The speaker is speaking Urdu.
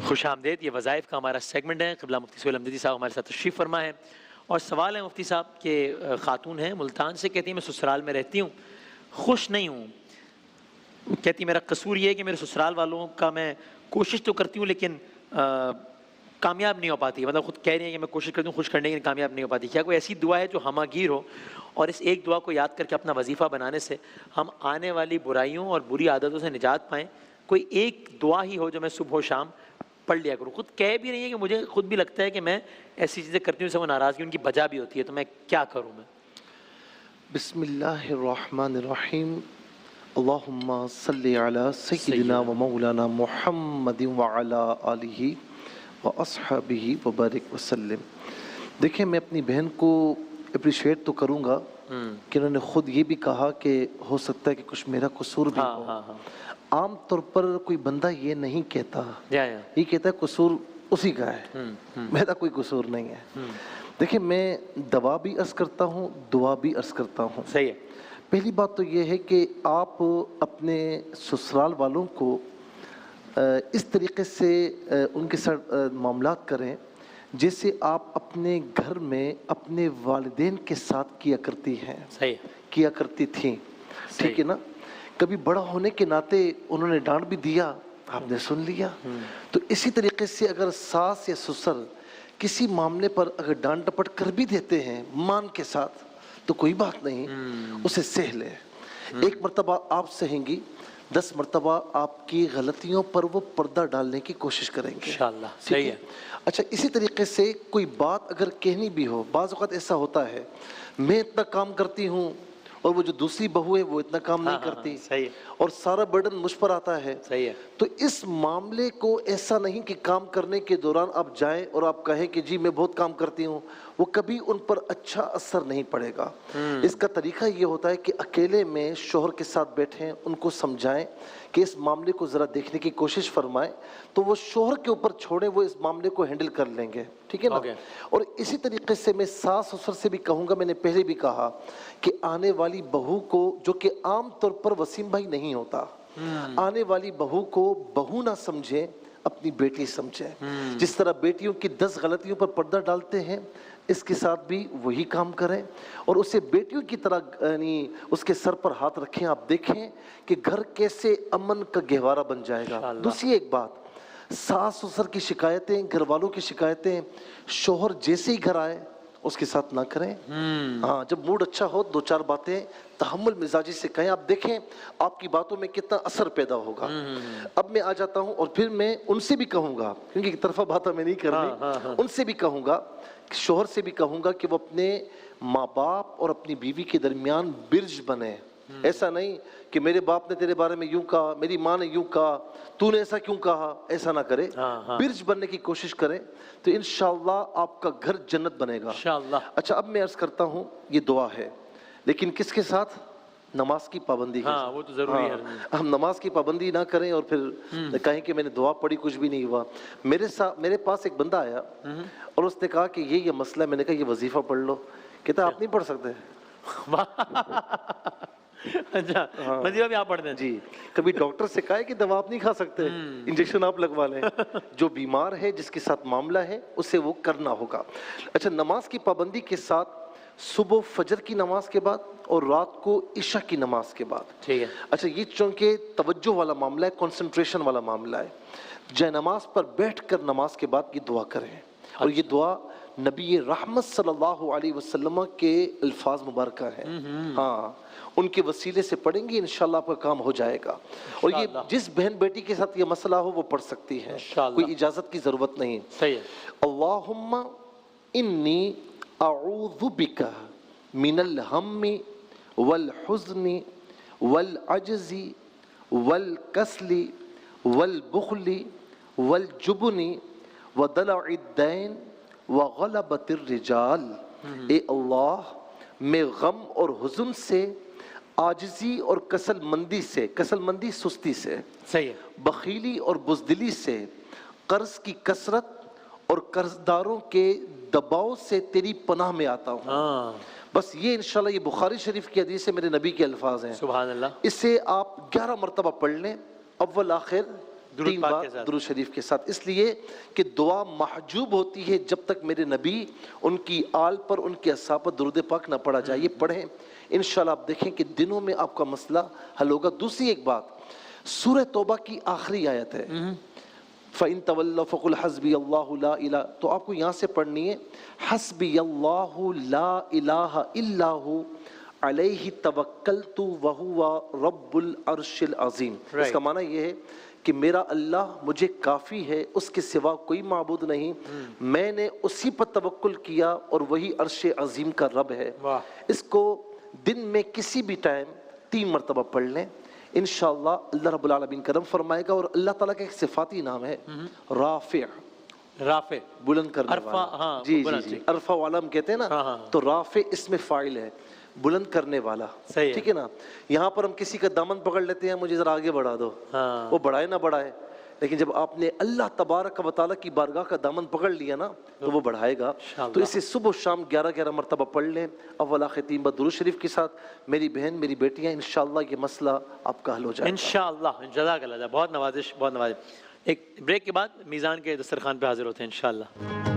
خوش آمدید. یہ وظائف کا ہمارا سیگمنٹ ہے. قبلہ مفتی سہیل احمدی صاحب ہمارے ساتھ تشریف فرما ہے اور سوال ہے مفتی صاحب کہ خاتون ہیں ملتان سے، کہتی ہیں میں سسرال میں رہتی ہوں، خوش نہیں ہوں. کہتی میرا قصور یہ ہے کہ میرے سسرال والوں کا میں کوشش تو کرتی ہوں لیکن کامیاب نہیں ہو پاتی. مطلب خود کہہ رہی ہیں کہ میں کوشش کرتی ہوں خوش کرنے کی، کامیاب نہیں ہو پاتی. کیا کوئی ایسی دعا ہے جو ہمہ گیر ہو اور اس ایک دعا کو یاد کر کے اپنا وظیفہ بنانے سے ہم آنے والی برائیوں اور بری عادتوں سے نجات پائیں؟ کوئی ایک دعا ہی ہو جو میں صبح و شام پڑھ لیا کروں. خود کہہ بھی رہی ہے کہ مجھے خود بھی لگتا ہے کہ میں ایسی چیزیں کرتی ہوں جس سے وہ ناراضگی ان کی بجا بھی ہوتی ہے، تو میں کیا کروں؟ میں بسم اللہ الرحمن الرحیم. اللہم صلی علی سیدنا و مولانا محمد وعلی آلہ و اصحابہ وبارک وسلم. دیکھیں، میں اپنی بہن کو اپریشیٹ تو کروں گا کہ انہوں نے خود یہ بھی کہا کہ ہو سکتا ہے کہ کچھ میرا قصور بھی ہو. عام طور پر کوئی بندہ یہ نہیں کہتا، یہ کہتا ہے قصور اسی کا ہے، میرا کوئی قصور نہیں ہے. دیکھیں، میں دوا بھی عرض کرتا ہوں، دعا بھی عرض کرتا ہوں. صحیح ہے. پہلی بات تو یہ ہے کہ آپ اپنے سسرال والوں کو اس طریقے سے ان کے ساتھ معاملات کریں جیسے آپ اپنے گھر میں اپنے والدین کے ساتھ کیا کرتی ہیں، کیا کرتی تھیں. ٹھیک ہے نا؟ کبھی بڑا ہونے کے ناطے انہوں نے ڈانٹ بھی دیا، آپ نے سن لیا. تو اسی طریقے سے اگر ساس یا سسر کسی معاملے پر اگر ڈانٹ ڈپٹ کر بھی دیتے ہیں مان کے ساتھ تو کوئی بات نہیں، اسے سہ لے. ایک مرتبہ آپ سہیں گی، 10 مرتبہ آپ کی غلطیوں پر وہ پردہ ڈالنے کی کوشش کریں گے انشاءاللہ. صحیح ہے. اچھا، اسی طریقے سے کوئی بات اگر کہنی بھی ہو، بعض اوقات ایسا ہوتا ہے میں اتنا کام کرتی ہوں اور وہ جو دوسری بہو ہے وہ اتنا کام نہیں کرتی اور سارا برڈن مجھ پر آتا ہے. تو اس معاملے کو ایسا نہیں کہ کام کرنے کے دوران آپ جائیں اور آپ کہیں کہ جی میں بہت کام کرتی ہوں، وہ کبھی ان پر اچھا اثر نہیں پڑے گا. اس کا طریقہ یہ ہوتا ہے کہ اکیلے میں شوہر کے ساتھ بیٹھیں، ان کو سمجھائیں کہ اس معاملے کو ذرا دیکھنے کی کوشش فرمائیں، تو وہ شوہر کے اوپر چھوڑیں، وہ اس معاملے کو ہینڈل کر لیں گے. ٹھیک ہے نا؟ اور اسی طریقے سے میں ساس سسر سے بھی کہوں گا، میں نے پہلے بھی کہا کہ آنے والی بہو کو، جو کہ عام طور پر وسیم بھائی نہیں ہوتا، آنے والی بہو کو بہو نہ سمجھیں، اپنی بیٹی سمجھیں. جس طرح بیٹیوں کی 10 غلطیوں پر پردہ ڈالتے ہیں، اس کے ساتھ بھی وہی کام کریں اور اسے بیٹیوں کی طرح یعنی اس کے سر پر ہاتھ رکھیں. آپ دیکھیں کہ گھر کیسے امن کا گہوارہ بن جائے گا. دوسری ایک بات، ساس سسر کی شکایتیں، گھر والوں کی شکایتیں شوہر جیسے ہی گھر آئے اس کے ساتھ نہ کریں. ہاں، جب موڈ اچھا ہو 2-4 باتیں تحمل مزاجی سے کہیں. آپ دیکھیں آپ کی باتوں میں کتنا اثر پیدا ہوگا. اب میں آ جاتا ہوں اور پھر میں ان سے بھی کہوں گا، کیونکہ ایک طرفہ بات میں نہیں کرنی، ان سے بھی کہوں گا، شوہر سے بھی کہوں گا کہ وہ اپنے ماں باپ اور اپنی بیوی کے درمیان برج بنے. ایسا نہیں کہ میرے باپ نے تیرے بارے میں یوں کہا، میری ماں نے یوں کہا، تو نے ایسا کیوں کہا. ایسا نہ کرے، برج بننے کی کوشش کریں تو انشاءاللہ آپ کا گھر جنت بنے گا. اچھا، اب میں عرض کرتا ہوں، یہ دعا ہے لیکن کس کے ساتھ؟ نماز کی پابندی کے ساتھ. وہ تو ضروری ہے. ہم نماز کی پابندی نہ کریں اور پھر کہیں کہ میں نے دعا پڑھی کچھ بھی نہیں ہوا. میرے پاس ایک بندہ آیا اور اس نے کہا کہ یہ مسئلہ ہے. میں نے کہا یہ وظیفہ پڑھ لو. کہتا آپ نہیں پڑھ سکتے. اچھا، وظیفہ بھی آپ پڑھتے ہیں؟ جی. کبھی ڈاکٹر سے کہا ہے کہ دوا آپ نہیں کھا سکتے، انجیکشن آپ لگوا لیں. جو بیمار ہے، جس کے ساتھ معاملہ ہے، اسے وہ کرنا ہوگا. اچھا، نماز کی پابندی کے ساتھ صبح فجر کی نماز کے بعد اور رات کو عشاء کی نماز کے بعد. ٹھیک ہے. اچھا، یہ چونکہ توجہ والا معاملہ ہے، کنسنٹریشن والا معاملہ ہے، جائے نماز پر بیٹھ کر نماز کے بعد یہ دعا کریں. اور یہ دعا نبی رحمت صلی اللہ علیہ وسلم کے الفاظ مبارکہ ہیں. ہاں، ان کے وسیلے سے پڑھیں گے انشاءاللہ آپ کا کام ہو جائے گا. اور یہ جس بہن بیٹی کے ساتھ یہ مسئلہ ہو وہ پڑھ سکتی ہے، کوئی اجازت کی ضرورت نہیں. صحیح ہے. اللہم انی اعوذ بک من الہم والحزن والعجز والکسل والبخل والجبن ودلع الدین وغلبۃ الرجال. اے اللہ، میں غم اور حزن سے، عاجزی اور کسل مندی سے، کسل مندی سستی سے، صحیح ہے، بخیلی اور بزدلی سے، قرض کی کثرت اور قرض داروں کے دباؤ سے تیری پناہ میں آتا ہوں. بس یہ انشاءاللہ یہ بخاری شریف کی حدیث ہے، میرے نبی کے الفاظ ہیں. سبحان اللہ. اسے آپ 11 مرتبہ پڑھ لیں، اول آخر درود 3 پاک بار کے ساتھ۔ درود شریف کے ساتھ، اس لیے کہ دعا محجوب ہوتی ہے جب تک میرے نبی ان کی آل پر ان کے اصحاب پر درود پاک نہ پڑھا جائے۔ یہ پڑھیں انشاءاللہ، آپ دیکھیں کہ دنوں میں آپ کا مسئلہ حل ہوگا۔ دوسری ایک بات، سورہ توبہ کی آخری آیت ہے، فَإِن تَوَلَّوْا فَقُلْ حَسْبِيَ اللَّهُ لَا إِلَهَ، تو آپ کو یہاں سے پڑھنی ہے حَسْبِيَ اللَّهُ لَا إِلَهَ إِلَّا هُوَ عَلَيْهِ تَوَكَّلْتُ وَهُوَ رَبُّ الْعَرْشِ الْعَظِيمِ۔ اس کا معنی یہ ہے کہ میرا اللہ مجھے کافی ہے، اس کے سوا کوئی معبود نہیں، میں نے اسی پر توکل کیا اور وہی عرش عظیم کا رب ہے۔ اس کو دن میں کسی بھی ٹائم 3 مرتبہ پڑھ لیں، انشاءاللہ اللہ رب العالمین کرم فرمائے گا۔ اور اللہ تعالیٰ کا ایک صفاتی نام ہے رافع، رافع، بلند کرنے عرفہ، والا۔ ہاں، جی جی بلند، جی، عرفہ والا ہم کہتے ہیں نا، ہاں ہاں، تو رافع اس میں فاعل ہے، بلند کرنے والا، صحیح ہے۔ ٹھیک ہے نا۔ یہاں پر ہم کسی کا دامن پکڑ لیتے ہیں، مجھے ذرا آگے بڑھا دو، ہاں، وہ بڑھائے نہ بڑھائے، لیکن جب آپ نے اللہ تبارک و تعالیٰ کی بارگاہ کا دامن پکڑ لیا نا تو وہ بڑھائے گا۔ تو اسے صبح و شام 11 مرتبہ پڑھ لیں، اول آخر 3 بار درود شریف کے ساتھ۔ میری بہن، میری بیٹیاں، انشاءاللہ یہ مسئلہ آپ کا حل ہو جائے گا انشاءاللہ، جزاک اللہ، بہت نوازش، بہت نوازش۔ ایک بریک کے بعد میزان کے دسترخوان پہ حاضر ہوتے ہیں انشاءاللہ۔